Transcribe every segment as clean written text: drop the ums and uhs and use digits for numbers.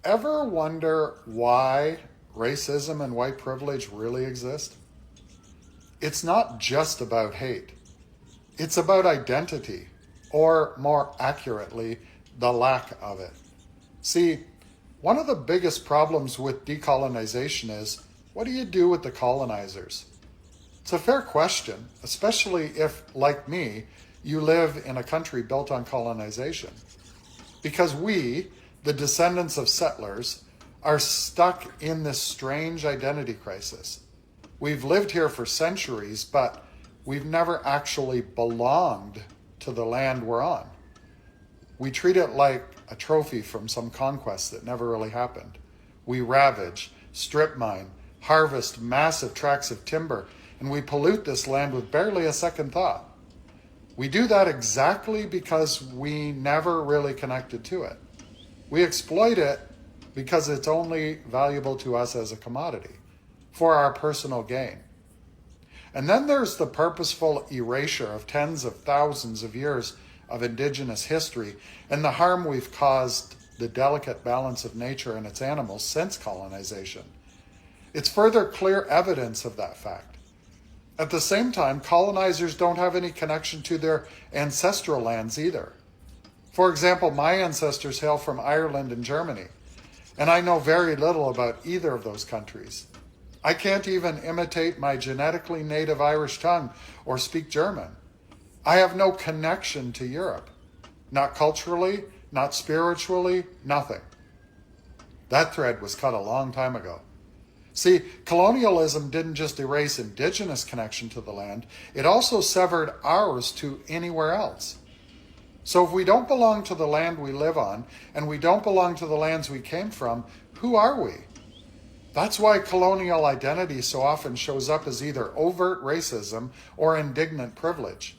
Ever wonder why racism and white privilege really exist? It's not just about hate. It's about identity, or more accurately, the lack of it. See, one of the biggest problems with decolonization is, what do you do with the colonizers? It's a fair question, especially if, like me, you live in a country built on colonization. Because we, the descendants of settlers, are stuck in this strange identity crisis. We've lived here for centuries, but we've never actually belonged to the land we're on. We treat it like a trophy from some conquest that never really happened. We ravage, strip mine, harvest massive tracts of timber, and we pollute this land with barely a second thought. We do that exactly because we never really connected to it. We exploit it because it's only valuable to us as a commodity, for our personal gain. And then there's the purposeful erasure of tens of thousands of years of indigenous history and the harm we've caused the delicate balance of nature and its animals since colonization. It's further clear evidence of that fact. At the same time, colonizers don't have any connection to their ancestral lands either. For example, my ancestors hail from Ireland and Germany, and I know very little about either of those countries. I can't even imitate my genetically native Irish tongue or speak German. I have no connection to Europe. Not culturally, not spiritually, nothing. That thread was cut a long time ago. See, colonialism didn't just erase indigenous connection to the land, it also severed ours to anywhere else. So if we don't belong to the land we live on, and we don't belong to the lands we came from, who are we? That's why colonial identity so often shows up as either overt racism or indignant privilege.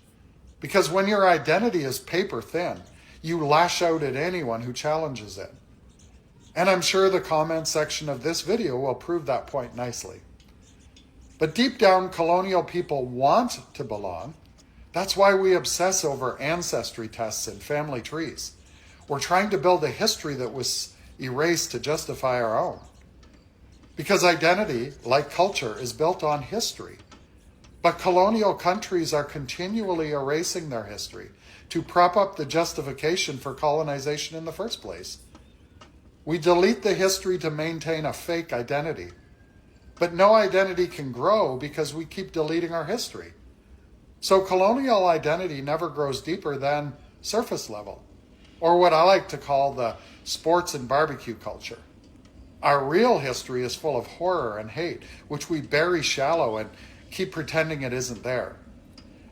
Because when your identity is paper thin, you lash out at anyone who challenges it. And I'm sure the comment section of this video will prove that point nicely. But deep down, colonial people want to belong. That's why we obsess over ancestry tests and family trees. We're trying to build a history that was erased to justify our own. Because identity, like culture, is built on history. But colonial countries are continually erasing their history to prop up the justification for colonization in the first place. We delete the history to maintain a fake identity. But no identity can grow because we keep deleting our history. So colonial identity never grows deeper than surface level, or what I like to call the sports and barbecue culture. Our real history is full of horror and hate, which we bury shallow and keep pretending it isn't there.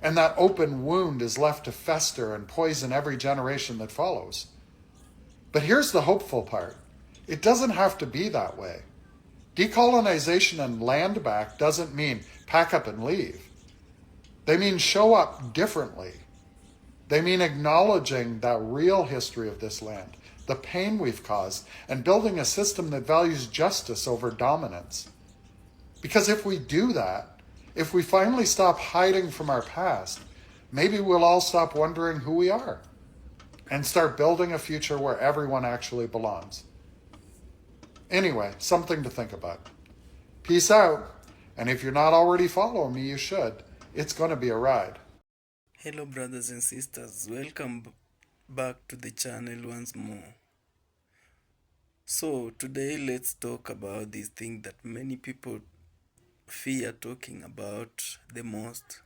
And that open wound is left to fester and poison every generation that follows. But here's the hopeful part. It doesn't have to be that way. Decolonization and land back doesn't mean pack up and leave. They mean show up differently. They mean acknowledging that real history of this land, the pain we've caused, and building a system that values justice over dominance. Because if we do that, if we finally stop hiding from our past, maybe we'll all stop wondering who we are and start building a future where everyone actually belongs. Anyway, something to think about. Peace out. And if you're not already following me, you should. It's going to be a ride. Hello brothers and sisters, welcome back to the channel once more. So today let's talk about this thing that many people fear talking about the most.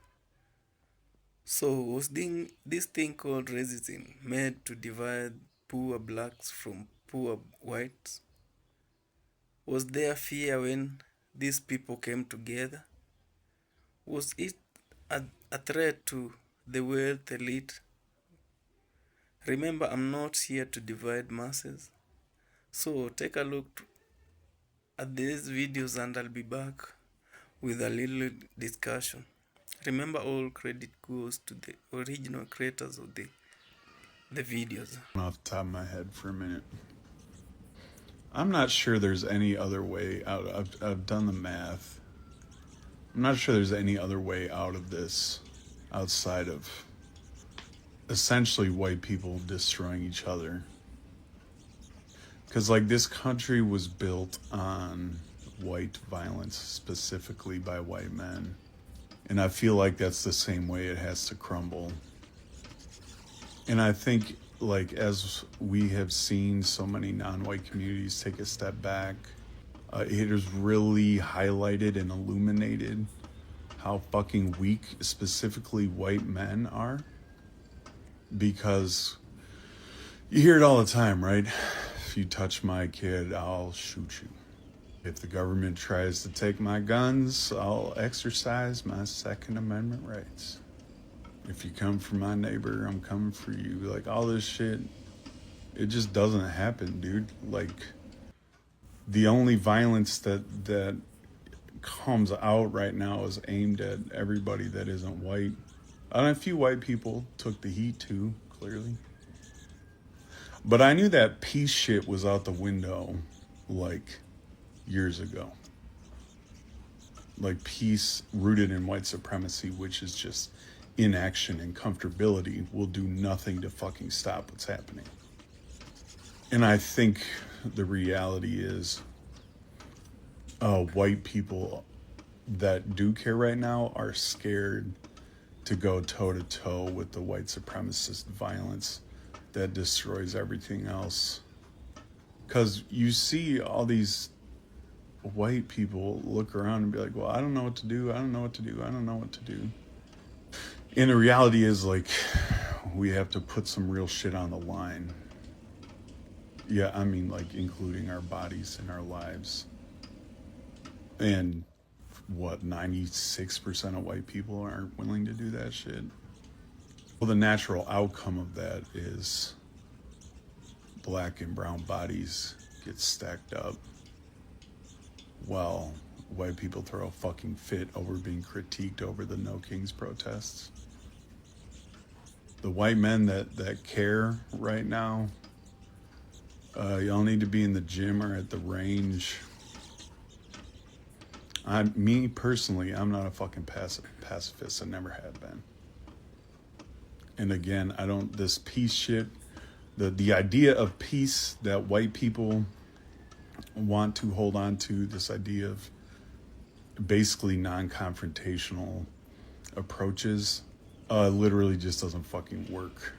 So was this thing called racism made to divide poor blacks from poor whites? Was there fear when these people came together? Was it a threat to the wealth elite? Remember, I'm not here to divide masses. So take a look at these videos and I'll be back with a little discussion. Remember, all credit goes to the original creators of the videos. Off the top of my head for a minute. I'm not sure there's any other way out. I've done the math. I'm not sure there's any other way out of this outside of essentially white people destroying each other. Because, like, this country was built on white violence, specifically by white men. And I feel like that's the same way it has to crumble. And I think, like, as we have seen so many non-white communities take a step back, it has really highlighted and illuminated how fucking weak specifically white men are. Because you hear it all the time, right? If you touch my kid, I'll shoot you. If the government tries to take my guns, I'll exercise my Second Amendment rights. If you come for my neighbor, I'm coming for you. Like, all this shit, it just doesn't happen, dude. Like, the only violence that comes out right now is aimed at everybody that isn't white. And a few white people took the heat too, clearly. But I knew that peace shit was out the window, like, years ago. Like, peace rooted in white supremacy, which is just inaction and comfortability, will do nothing to fucking stop what's happening. And I think the reality is white people that do care right now are scared to go toe-to-toe with the white supremacist violence that destroys everything else. Because you see all these white people look around and be like, well, I don't know what to do, I don't know what to do, I don't know what to do. And the reality is, like, we have to put some real shit on the line. Yeah, I mean, like, including our bodies and our lives. And what, 96% of white people aren't willing to do that shit? Well, the natural outcome of that is black and brown bodies get stacked up while white people throw a fucking fit over being critiqued over the No Kings protests. The white men that care right now, y'all need to be in the gym or at the range. Me personally, I'm not a fucking pacifist. I never have been. And again, this peace shit, the idea of peace that white people want to hold on to, this idea of basically non-confrontational approaches, literally just doesn't fucking work.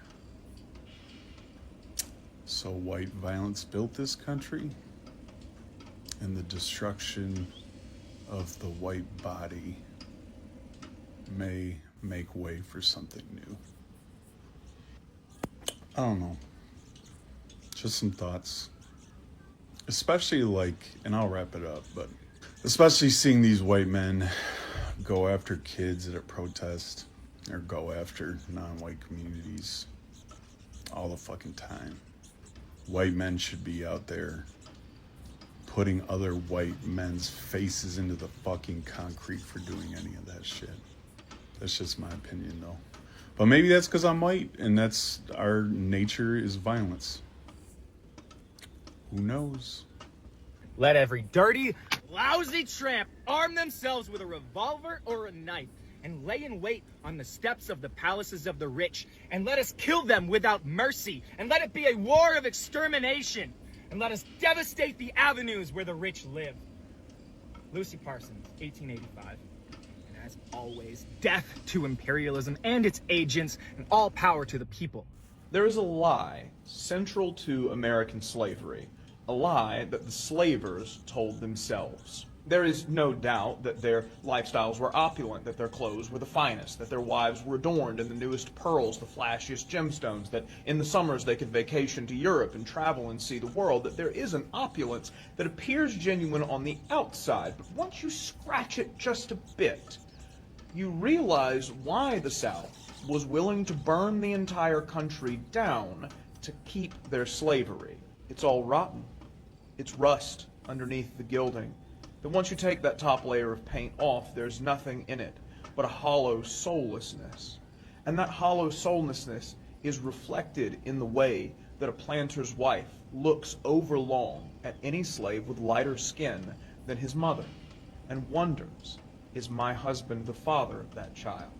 So white violence built this country, and the destruction of the white body may make way for something new. I don't know. Just some thoughts. Especially, like, and I'll wrap it up, but especially seeing these white men go after kids at a protest or go after non-white communities all the fucking time. White men should be out there putting other white men's faces into the fucking concrete for doing any of that shit. That's just my opinion, though. But maybe that's because I'm white, and that's our nature is violence. Who knows? Let every dirty, lousy tramp arm themselves with a revolver or a knife and lay in wait on the steps of the palaces of the rich, and let us kill them without mercy, and let it be a war of extermination, and let us devastate the avenues where the rich live. Lucy Parsons, 1885. And as always, death to imperialism and its agents, and all power to the people. There is a lie central to American slavery, a lie that the slavers told themselves. There is no doubt that their lifestyles were opulent, that their clothes were the finest, that their wives were adorned in the newest pearls, the flashiest gemstones, that in the summers they could vacation to Europe and travel and see the world, that there is an opulence that appears genuine on the outside, but once you scratch it just a bit, you realize why the South was willing to burn the entire country down to keep their slavery. It's all rotten. It's rust underneath the gilding. But once you take that top layer of paint off, there's nothing in it but a hollow soullessness. And that hollow soullessness is reflected in the way that a planter's wife looks overlong at any slave with lighter skin than his mother and wonders, is my husband the father of that child?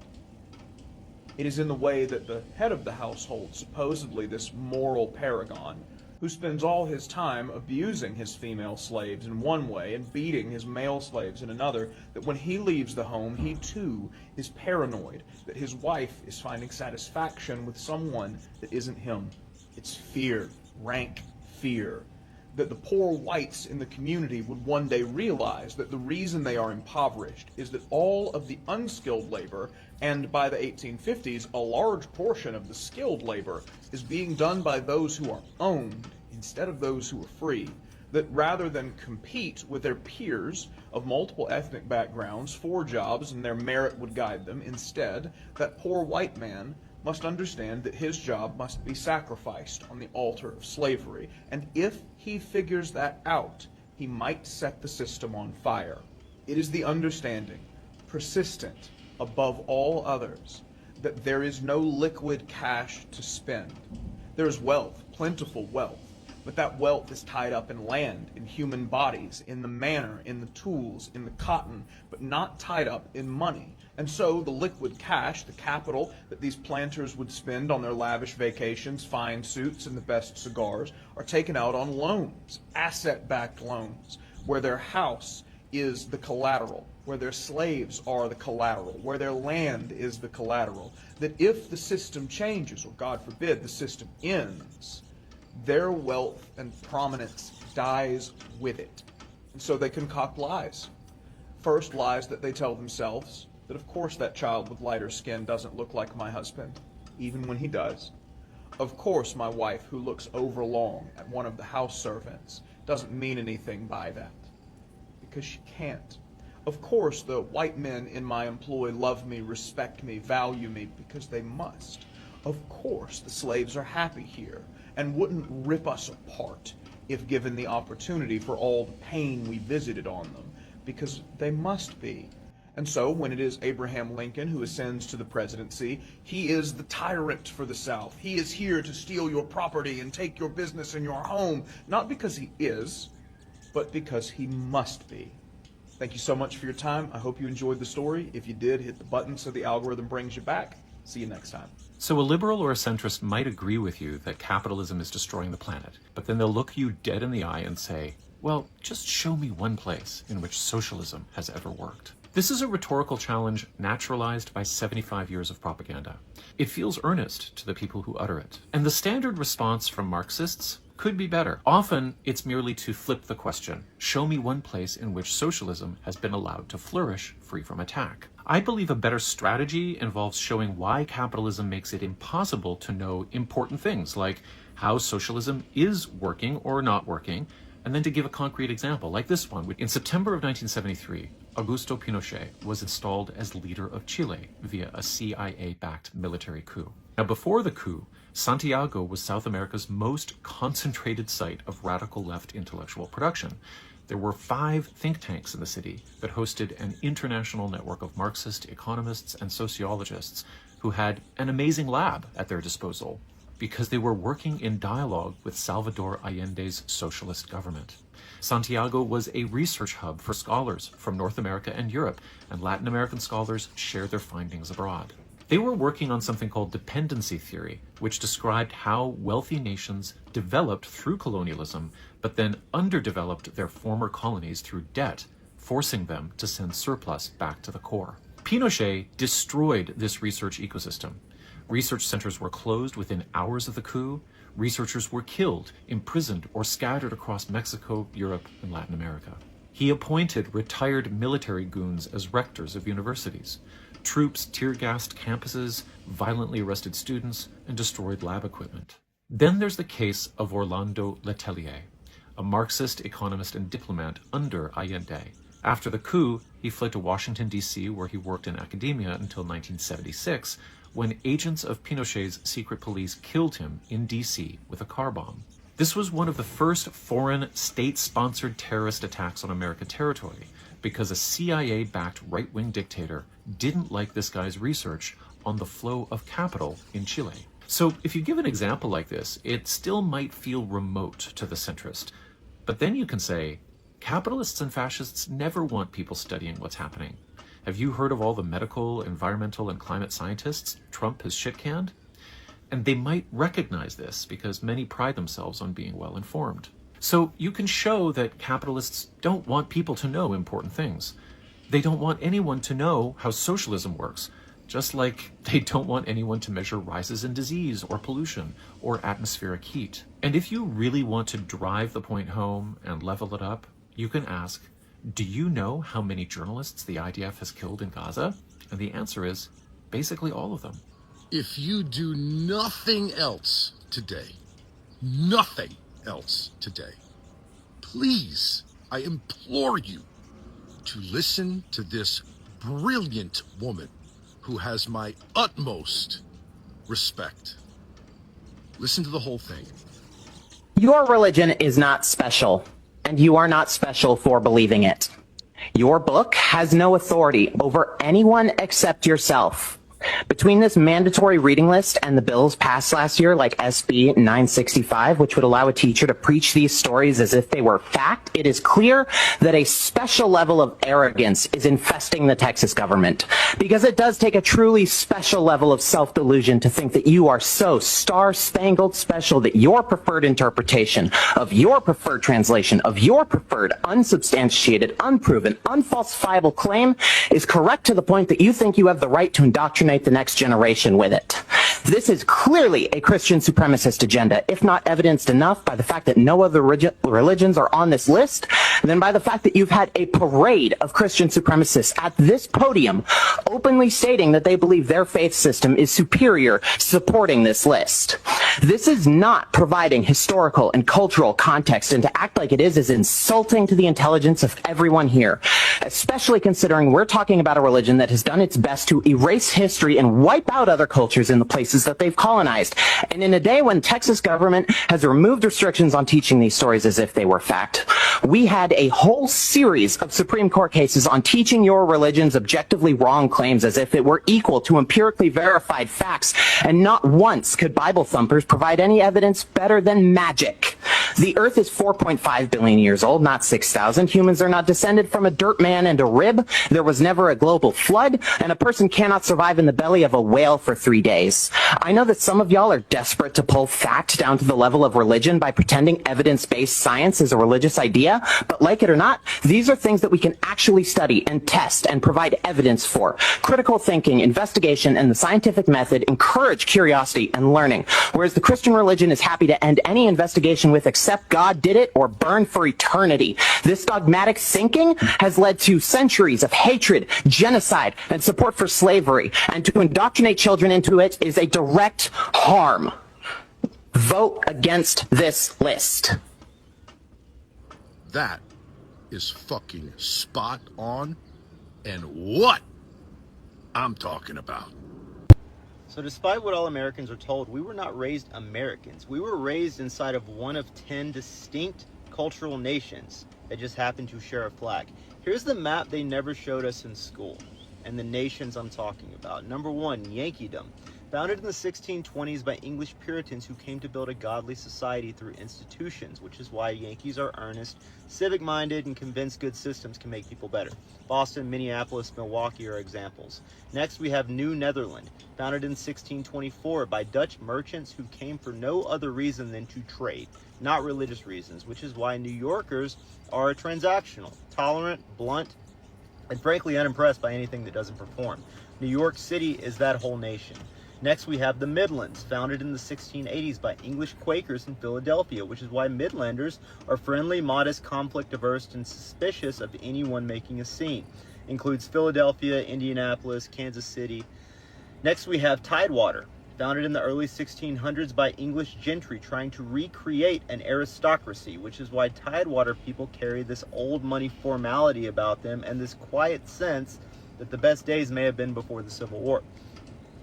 It is in the way that the head of the household, supposedly this moral paragon, who spends all his time abusing his female slaves in one way and beating his male slaves in another, that when he leaves the home, he too is paranoid that his wife is finding satisfaction with someone that isn't him. It's fear, rank fear, that the poor whites in the community would one day realize that the reason they are impoverished is that all of the unskilled labor, and by the 1850s, a large portion of the skilled labor, is being done by those who are owned instead of those who are free. That rather than compete with their peers of multiple ethnic backgrounds for jobs and their merit would guide them, instead, that poor white man must understand that his job must be sacrificed on the altar of slavery, and if he figures that out, he might set the system on fire. It is the understanding, persistent above all others, that there is no liquid cash to spend. There is wealth, plentiful wealth, but that wealth is tied up in land, in human bodies, in the manor, in the tools, in the cotton, but not tied up in money. And so the liquid cash, the capital that these planters would spend on their lavish vacations, fine suits, and the best cigars, are taken out on loans, asset-backed loans, where their house is the collateral, where their slaves are the collateral, where their land is the collateral. That if the system changes, or God forbid, the system ends, their wealth and prominence dies with it. And so they concoct lies. First, lies that they tell themselves, that of course that child with lighter skin doesn't look like my husband, even when he does. Of course my wife, who looks overlong at one of the house servants, doesn't mean anything by that, because she can't. Of course the white men in my employ love me, respect me, value me, because they must. Of course the slaves are happy here, and wouldn't rip us apart if given the opportunity for all the pain we visited on them, because they must be. And so when it is Abraham Lincoln who ascends to the presidency, he is the tyrant for the South. He is here to steal your property and take your business and your home, not because he is, but because he must be. Thank you so much for your time. I hope you enjoyed the story. If you did, hit the button so the algorithm brings you back. See you next time. So a liberal or a centrist might agree with you that capitalism is destroying the planet, but then they'll look you dead in the eye and say, well, just show me one place in which socialism has ever worked. This is a rhetorical challenge naturalized by 75 years of propaganda. It feels earnest to the people who utter it. And the standard response from Marxists could be better. Often, it's merely to flip the question. Show me one place in which socialism has been allowed to flourish free from attack. I believe a better strategy involves showing why capitalism makes it impossible to know important things, like how socialism is working or not working, and then to give a concrete example, like this one. In September of 1973, Augusto Pinochet was installed as leader of Chile via a CIA-backed military coup. Now, before the coup, Santiago was South America's most concentrated site of radical left intellectual production. There were 5 think tanks in the city that hosted an international network of Marxist economists and sociologists who had an amazing lab at their disposal because they were working in dialogue with Salvador Allende's socialist government. Santiago was a research hub for scholars from North America and Europe, and Latin American scholars shared their findings abroad. They were working on something called dependency theory, which described how wealthy nations developed through colonialism, but then underdeveloped their former colonies through debt, forcing them to send surplus back to the core. Pinochet destroyed this research ecosystem. Research centers were closed within hours of the coup. Researchers were killed, imprisoned, or scattered across Mexico, Europe, and Latin America. He appointed retired military goons as rectors of universities. Troops tear-gassed campuses, violently arrested students, and destroyed lab equipment. Then there's the case of Orlando Letelier, a Marxist economist and diplomat under Allende. After the coup, he fled to Washington, D.C., where he worked in academia until 1976, when agents of Pinochet's secret police killed him in D.C. with a car bomb. This was one of the first foreign state-sponsored terrorist attacks on American territory, because a CIA-backed right-wing dictator didn't like this guy's research on the flow of capital in Chile. So if you give an example like this, it still might feel remote to the centrist. But then you can say, capitalists and fascists never want people studying what's happening. Have you heard of all the medical, environmental, and climate scientists Trump has shit-canned? And they might recognize this because many pride themselves on being well informed. So you can show that capitalists don't want people to know important things. They don't want anyone to know how socialism works, just like they don't want anyone to measure rises in disease or pollution or atmospheric heat. And if you really want to drive the point home and level it up, you can ask, do you know how many journalists the IDF has killed in Gaza? And the answer is basically all of them. If you do nothing else today, nothing else today, please, I implore you to listen to this brilliant woman who has my utmost respect. Listen to the whole thing. Your religion is not special, and you are not special for believing it. Your book has no authority over anyone except yourself. Between this mandatory reading list and the bills passed last year, like SB 965, which would allow a teacher to preach these stories as if they were fact, it is clear that a special level of arrogance is infesting the Texas government. Because it does take a truly special level of self-delusion to think that you are so star-spangled special that your preferred interpretation of your preferred translation of your preferred unsubstantiated, unproven, unfalsifiable claim is correct to the point that you think you have the right to indoctrinate the next generation with it. This is clearly a Christian supremacist agenda, if not evidenced enough by the fact that no other religions are on this list, then by the fact that you've had a parade of Christian supremacists at this podium openly stating that they believe their faith system is superior, supporting this list. This is not providing historical and cultural context, and to act like it is insulting to the intelligence of everyone here, especially considering we're talking about a religion that has done its best to erase history and wipe out other cultures in the places that they've colonized. And in a day when Texas government has removed restrictions on teaching these stories as if they were fact, we had a whole series of Supreme Court cases on teaching your religion's objectively wrong claims as if it were equal to empirically verified facts, and not once could Bible thumpers provide any evidence better than magic. The Earth is 4.5 billion years old, not 6,000. Humans are not descended from a dirt man and a rib. There was never a global flood, and a person cannot survive in the belly of a whale for 3 days. I know that some of y'all are desperate to pull fact down to the level of religion by pretending evidence-based science is a religious idea, but like it or not, these are things that we can actually study and test and provide evidence for. Critical thinking, investigation, and the scientific method encourage curiosity and learning, whereas the Christian religion is happy to end any investigation with "except God did it" or "burn for eternity." This dogmatic thinking has led to centuries of hatred, genocide, and support for slavery, and to indoctrinate children into it is a direct harm. Vote against this list. That is fucking spot on, and what I'm talking about. So despite what all Americans are told, we were not raised Americans. We were raised inside of one of 10 distinct cultural nations that just happen to share a flag. Here's the map they never showed us in school, and the nations I'm talking about. Number 1, Yankeedom. Founded in the 1620s by English Puritans who came to build a godly society through institutions, which is why Yankees are earnest, civic-minded, and convinced good systems can make people better. Boston, Minneapolis, Milwaukee are examples. Next, we have New Netherland, founded in 1624 by Dutch merchants who came for no other reason than to trade, not religious reasons, which is why New Yorkers are transactional, tolerant, blunt, and frankly unimpressed by anything that doesn't perform. New York City is that whole nation. Next, we have the Midlands, founded in the 1680s by English Quakers in Philadelphia, which is why Midlanders are friendly, modest, conflict-averse, and suspicious of anyone making a scene. Includes Philadelphia, Indianapolis, Kansas City. Next, we have Tidewater, founded in the early 1600s by English gentry trying to recreate an aristocracy, which is why Tidewater people carry this old money formality about them and this quiet sense that the best days may have been before the Civil War.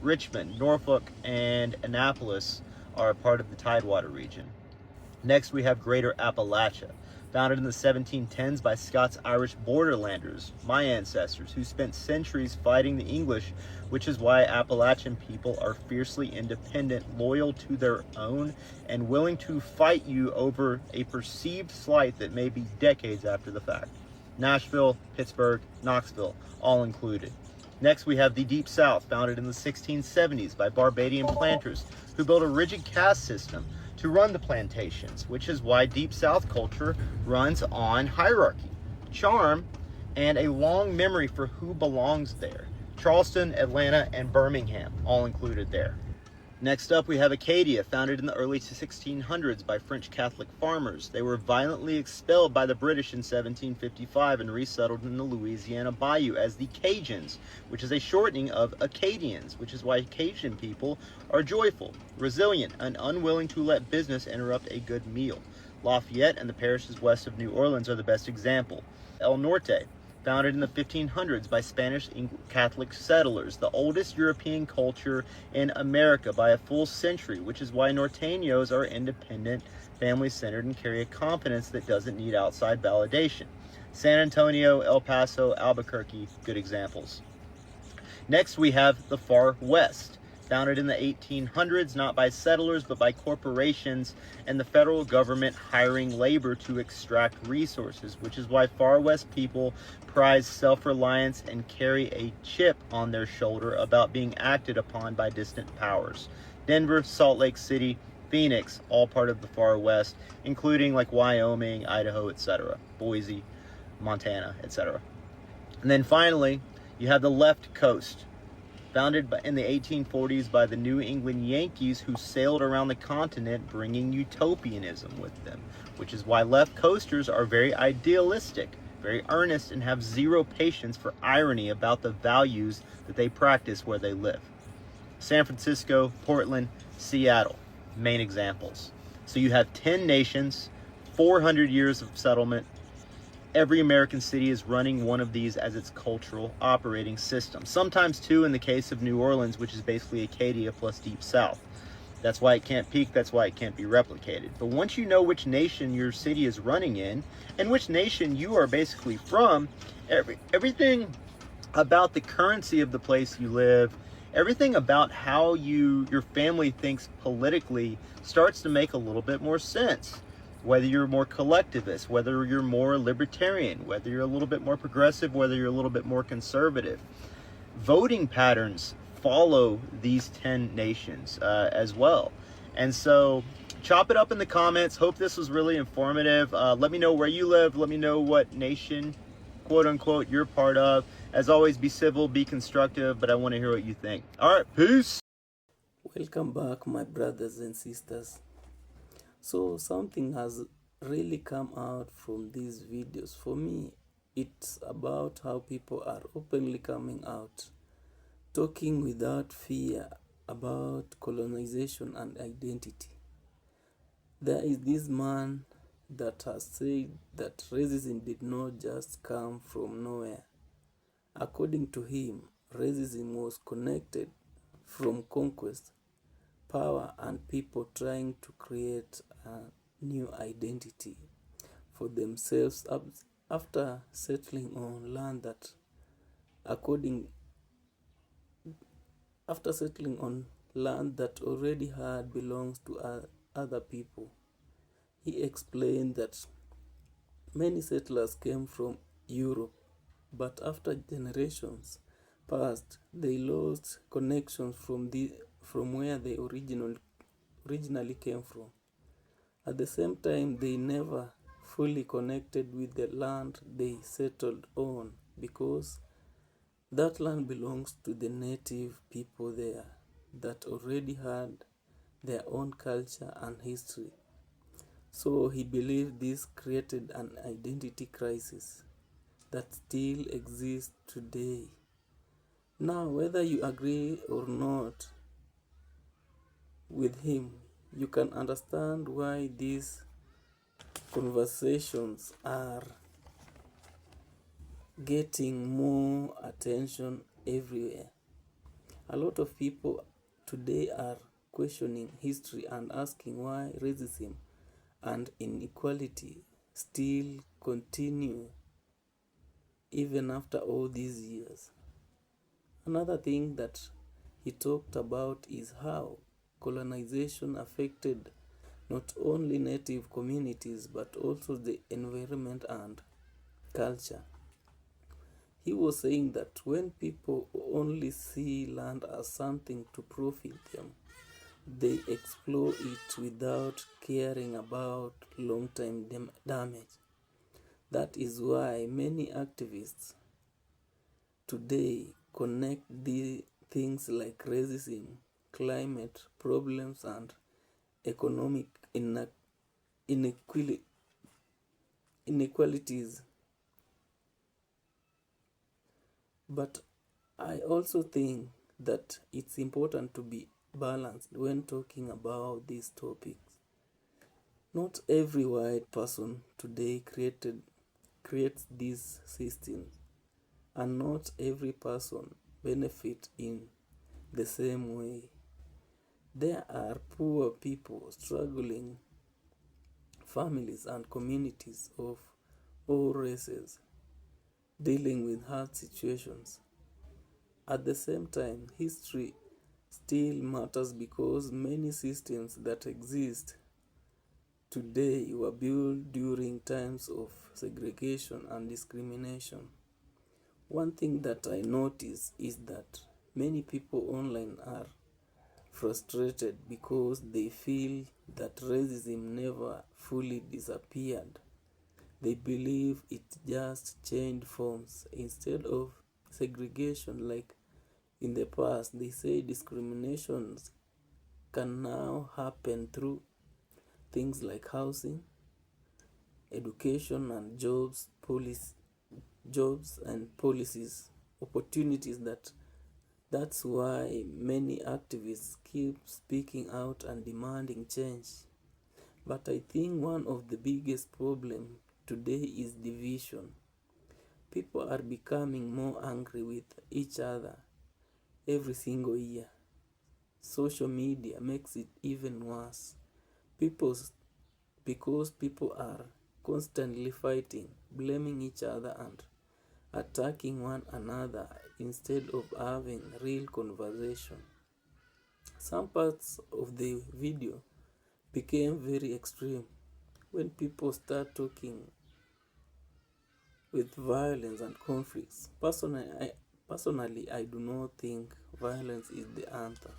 Richmond, Norfolk, and Annapolis are a part of the Tidewater region. Next, we have Greater Appalachia, founded in the 1710s by Scots-Irish borderlanders, my ancestors, who spent centuries fighting the English, which is why Appalachian people are fiercely independent, loyal to their own, and willing to fight you over a perceived slight that may be decades after the fact. Nashville, Pittsburgh, Knoxville, all included. Next, we have the Deep South, founded in the 1670s by Barbadian planters who built a rigid caste system to run the plantations, which is why Deep South culture runs on hierarchy, charm, and a long memory for who belongs there. Charleston, Atlanta, and Birmingham, all included there. Next up, we have Acadia, founded in the early 1600s by French Catholic farmers. They were violently expelled by the British in 1755 and resettled in the Louisiana Bayou as the Cajuns, which is a shortening of Acadians, which is why Cajun people are joyful, resilient, and unwilling to let business interrupt a good meal. Lafayette and the parishes west of New Orleans are the best example. El Norte, founded in the 1500s by Spanish Catholic settlers, the oldest European culture in America by a full century, which is why Norteños are independent, family-centered, and carry a confidence that doesn't need outside validation. San Antonio, El Paso, Albuquerque, good examples. Next, we have the Far West, founded in the 1800s, not by settlers, but by corporations and the federal government hiring labor to extract resources, which is why Far West people prize self-reliance and carry a chip on their shoulder about being acted upon by distant powers. Denver, Salt Lake City, Phoenix, all part of the Far West, including like Wyoming, Idaho, etc., Boise, Montana, etc. And then finally, you have the left coast, founded in the 1840s by the New England Yankees who sailed around the continent bringing utopianism with them, which is why left coasters are very idealistic, very earnest, and have zero patience for irony about the values that they practice where they live. San Francisco, Portland, Seattle, main examples. So you have 10 nations, 400 years of settlement. Every American city is running one of these as its cultural operating system. Sometimes two in the case of New Orleans, which is basically Acadia plus Deep South. That's why it can't peak, that's why it can't be replicated. But once you know which nation your city is running in, and which nation you are basically from, everything about the currency of the place you live, everything about how your family thinks politically starts to make a little bit more sense. Whether you're more collectivist, whether you're more libertarian, whether you're a little bit more progressive, whether you're a little bit more conservative. Voting patterns follow these 10 nations as well. And so chop it up in the comments. Hope this was really informative. Let me know where you live. Let me know what nation, quote unquote, you're part of. As always, be civil, be constructive, but I want to hear what you think. All right, peace. Welcome back, my brothers and sisters. So something has really come out from these videos. For me, it's about how people are openly coming out, talking without fear about colonization and identity. There is this man that has said that racism did not just come from nowhere. According to him, racism was connected from conquest, power, and people trying to create a new identity for themselves after settling on land that already had belongs to other people. He explained that many settlers came from Europe, but after generations passed, they lost connections from where they originally came from. At the same time, they never fully connected with the land they settled on because that land belongs to the native people there that already had their own culture and history. So he believed this created an identity crisis that still exists today. Now, whether you agree or not with him, you can understand why these conversations are getting more attention everywhere. A lot of people today are questioning history and asking why racism and inequality still continue even after all these years. Another thing that he talked about is how colonization affected not only native communities but also the environment and culture. He was saying that when people only see land as something to profit them, they explore it without caring about long-term damage. That is why many activists today connect the things like racism, climate problems, and economic inequalities. But I also think that it's important to be balanced when talking about these topics. Not every white person today creates these systems, and not every person benefits in the same way. There are poor people, struggling families, and communities of all races dealing with hard situations. At the same time, history still matters because many systems that exist today were built during times of segregation and discrimination. One thing that I notice is that many people online are frustrated because they feel that racism never fully disappeared. They believe it just changed forms. Instead of segregation like in the past, they say discriminations can now happen through things like housing, education, and jobs and policies, opportunities. That's why many activists keep speaking out and demanding change. But I think one of the biggest problems today is division. People are becoming more angry with each other every single year. Social media makes it even worse. People's, because people are constantly fighting, blaming each other, and attacking one another instead of having real conversation. Some parts of the video became very extreme when people start talking with violence and conflicts. Personally, I do not think violence is the answer.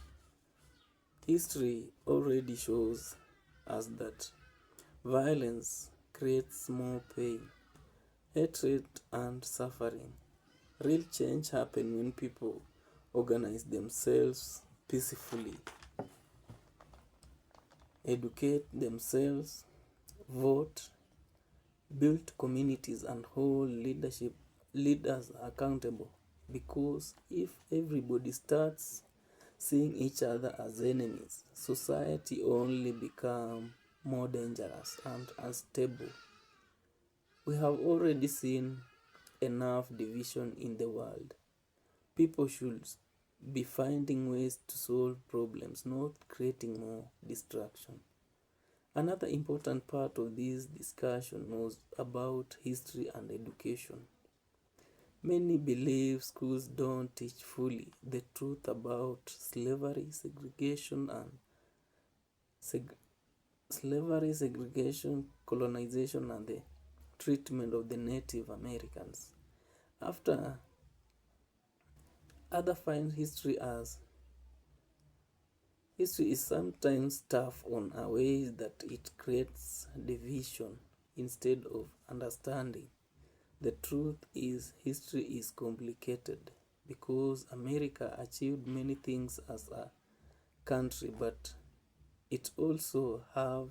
History already shows us that violence creates more pain, hatred, and suffering. Real change happens when people organize themselves peacefully, educate themselves, vote, build communities, and hold leaders accountable. Because if everybody starts seeing each other as enemies, society only becomes more dangerous and unstable. We have already seen enough division in the world. People should be finding ways to solve problems, not creating more distraction. Another important part of this discussion was about history and education. Many believe schools don't teach fully the truth about slavery, segregation, colonization, and the treatment of the Native Americans. After other find history is sometimes tough on a ways that it creates division instead of understanding. The truth is history is complicated because America achieved many things as a country, but it also have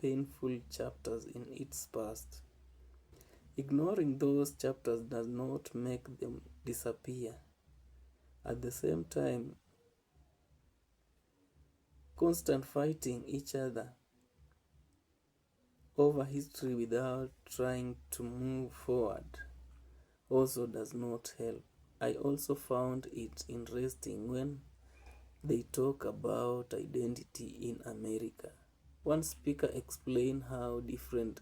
painful chapters in its past. Ignoring those chapters does not make them disappear. At the same time, constant fighting each other over history without trying to move forward also does not help. I also found it interesting when they talk about identity in America. One speaker explained how different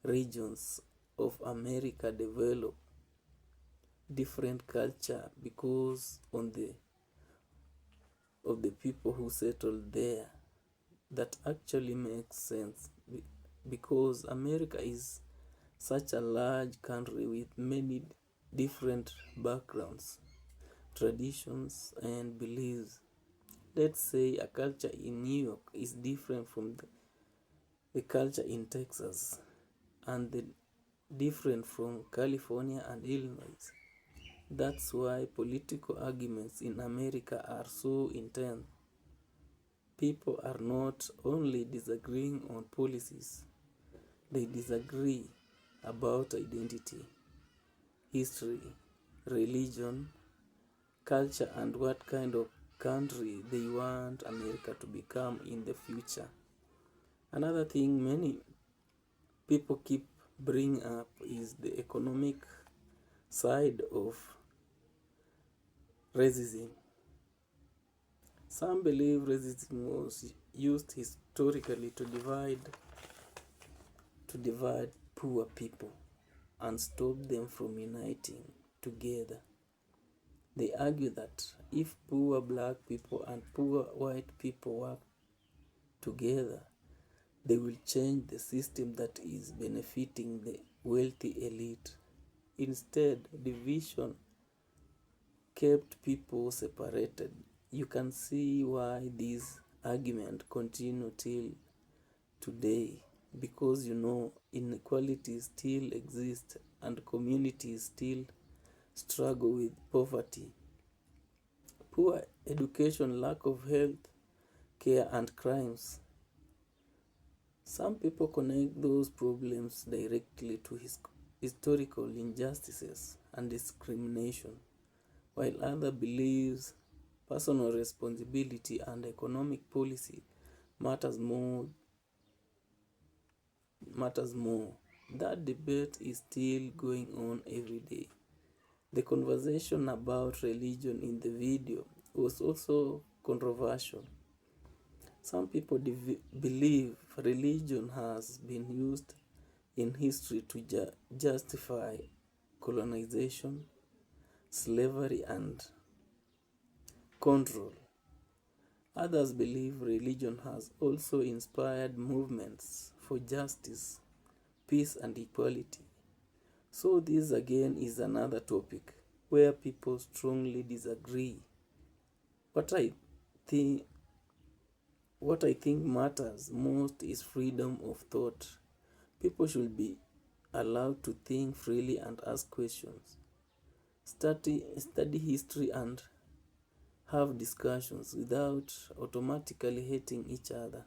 regions of America develop different culture because of the people who settled there. That actually makes sense because America is such a large country with many different backgrounds, traditions, and beliefs. Let's say a culture in New York is different from the culture in Texas, and different from California and Illinois. That's why political arguments in America are so intense. People are not only disagreeing on policies, they disagree about identity, history, religion, culture, and what kind of country they want America to become in the future. Another thing many people keep bringing up is the economic side of racism. Some believe racism was used historically to divide poor people and stop them from uniting together. They argue that if poor black people and poor white people work together, they will change the system that is benefiting the wealthy elite. Instead, division kept people separated. You can see why this argument continue till today, because inequality still exists and communities still struggle with poverty, poor education, lack of health care, and crimes. Some people connect those problems directly to historical injustices and discrimination, while others believe personal responsibility and economic policy matters more. That debate is still going on every day. The conversation about religion in the video was also controversial. Some people believe religion has been used in history to justify colonization, slavery, and control. Others believe religion has also inspired movements for justice, peace, and equality. So this again is another topic where people strongly disagree. What I think matters most is freedom of thought. People should be allowed to think freely and ask questions, study history, and have discussions without automatically hating each other.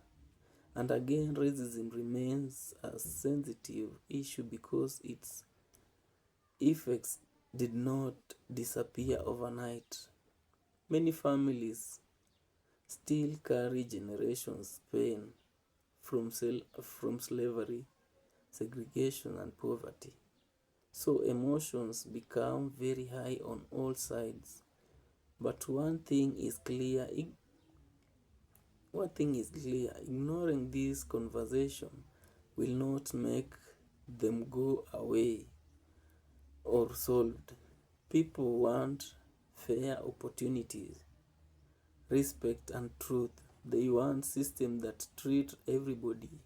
And again, racism remains a sensitive issue because its effects did not disappear overnight. Many families still carry generations' pain from slavery, segregation, and poverty. So emotions become very high on all sides. But one thing is clear, ignoring this conversation will not make them go away or solved. People want fair opportunities, respect, and truth. They want systems that treat everybody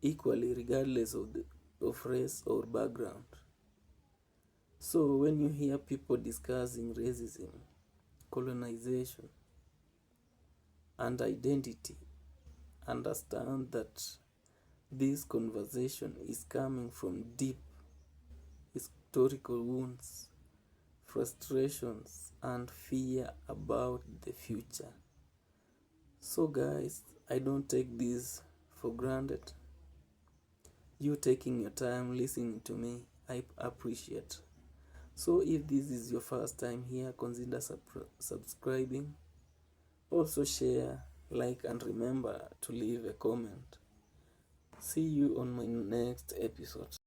equally regardless of race or background. So when you hear people discussing racism, colonization, and identity, understand that this conversation is coming from deep historical wounds, frustrations, and fear about the future. So guys, I don't take this for granted. You taking your time listening to me, I appreciate. So if this is your first time here, consider subscribing. Also share, like, and remember to leave a comment. See you on my next episode.